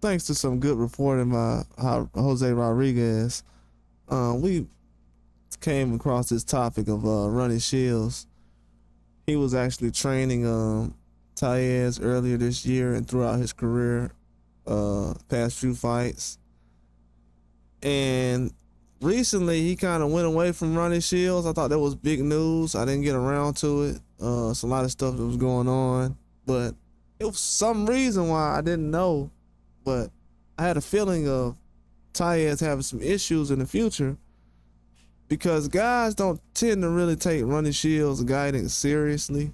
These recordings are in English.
thanks to some good reporting by Jose Rodriguez, we came across this topic of Ronnie Shields. He was actually training Tellez earlier this year and throughout his career, past few fights. And recently he kind of went away from Ronnie Shields. I thought that was big news. I didn't get around to it. It's a lot of stuff that was going on, but it was some reason why I didn't know. But I had a feeling of Tellez having some issues in the future because guys don't tend to really take Ronnie Shields' guidance seriously.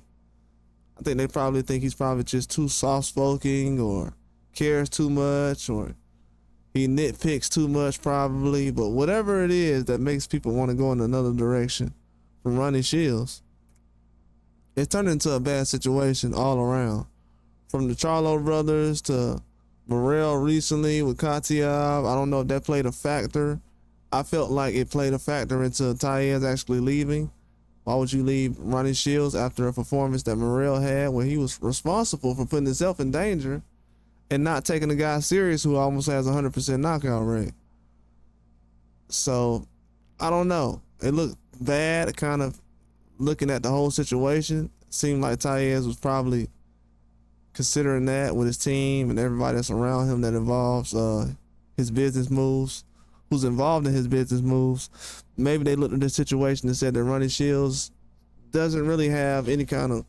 I think they probably think he's probably just too soft-spoken or cares too much or he nitpicks too much probably. But whatever it is that makes people want to go in another direction from Ronnie Shields, it turned into a bad situation all around. From the Charlo brothers to Morrell recently with Katiev, I don't know if that played a factor. I felt like it played a factor into Tellez actually leaving. Why would you leave Ronnie Shields after a performance that Morrell had where he was responsible for putting himself in danger and not taking the guy serious who almost has 100% knockout rate? So, I don't know. It looked bad, kind of looking at the whole situation. It seemed like Tellez was probably considering that with his team and everybody that's around him that involves his business moves, who's involved in his business moves. Maybe they looked at the situation and said that Ronnie Shields doesn't really have any kind of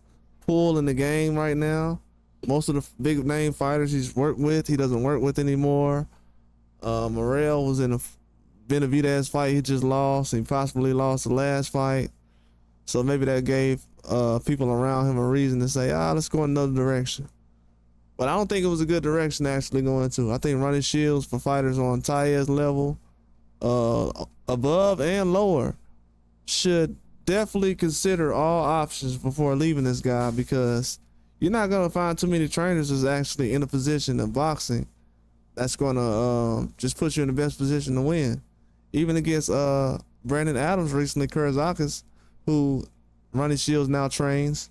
pull in the game right now. Most of the big name fighters he's worked with, he doesn't work with anymore. Morrell was in a Benavidez fight he just lost. He possibly lost the last fight. So maybe that gave people around him a reason to say, let's go in another direction. But I don't think it was a good direction to actually go into. I think Ronnie Shields, for fighters on Tellez level, above and lower, should definitely consider all options before leaving this guy, because you're not going to find too many trainers that's actually in a position of boxing that's going to just put you in the best position to win. Even against Brandon Adams recently, Kurzakis, who Ronnie Shields now trains,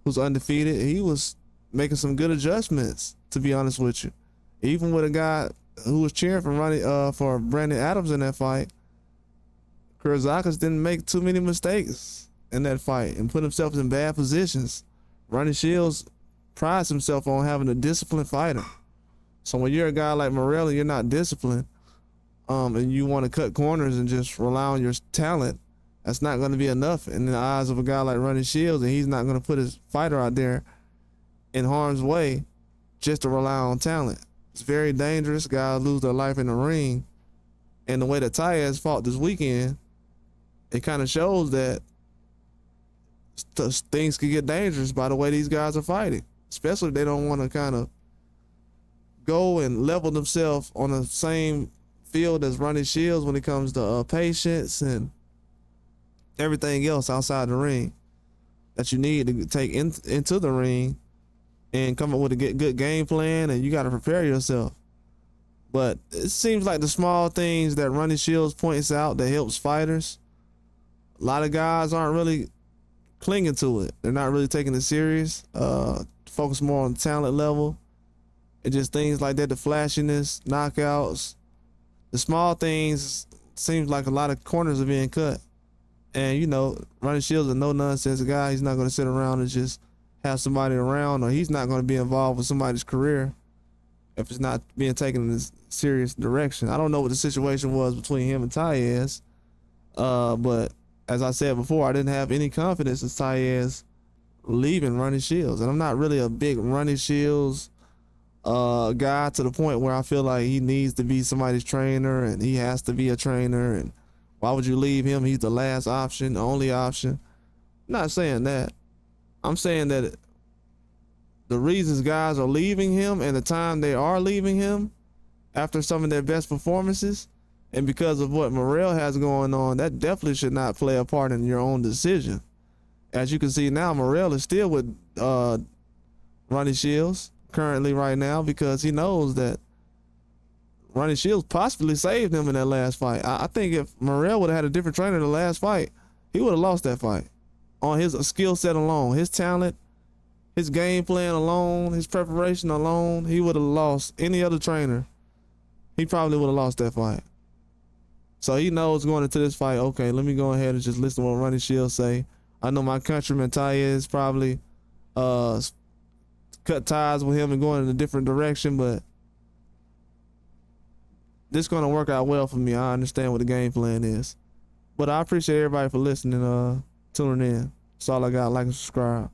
who's undefeated, he was making some good adjustments, to be honest with you. Even with a guy who was cheering for Brandon Adams in that fight, Kurzakis didn't make too many mistakes in that fight and put himself in bad positions. Ronnie Shields prides himself on having a disciplined fighter. So when you're a guy like Morrell, you're not disciplined, and you want to cut corners and just rely on your talent, that's not going to be enough in the eyes of a guy like Ronnie Shields, and he's not going to put his fighter out there in harm's way just to rely on talent. It's very dangerous. Guys lose their life in the ring. And the way that Tellez fought this weekend, it kind of shows that things could get dangerous by the way these guys are fighting, especially if they don't want to kind of go and level themselves on the same field as Ronnie Shields when it comes to patience and everything else outside the ring that you need to take into the ring and come up with a good game plan, and you got to prepare yourself. But it seems like the small things that Ronnie Shields points out that helps fighters, a lot of guys aren't really clinging to it. They're not really taking it serious, focus more on talent level, and just things like that, the flashiness, knockouts, the small things. Seems like a lot of corners are being cut. And, you know, Ronnie Shields is a no-nonsense guy. He's not going to sit around and just have somebody around, or he's not going to be involved with somebody's career if it's not being taken in this serious direction. I don't know what the situation was between him and Tellez, but as I said before, I didn't have any confidence in Tellez leaving Ronnie Shields. And I'm not really a big Ronnie Shields guy to the point where I feel like he needs to be somebody's trainer and he has to be a trainer, and why would you leave him? He's the last option, the only option. I'm not saying that. I'm saying that the reasons guys are leaving him and the time they are leaving him after some of their best performances, and because of what Morrell has going on, that definitely should not play a part in your own decision. As you can see now, Morrell is still with Ronnie Shields currently right now because he knows that Ronnie Shields possibly saved him in that last fight. I think if Morrell would have had a different trainer in the last fight, he would have lost that fight on his skill set alone. His talent his game plan alone, his preparation alone, he would have lost any other trainer. He probably would have lost that fight. So he knows going into this fight, okay, let me go ahead and just listen to what Ronnie Shields say. I know my countryman Tellez probably cut ties with him and going in a different direction, but this gonna work out well for me. I understand what the game plan is. But I appreciate everybody for listening, tuning in. That's all I got. Like and subscribe.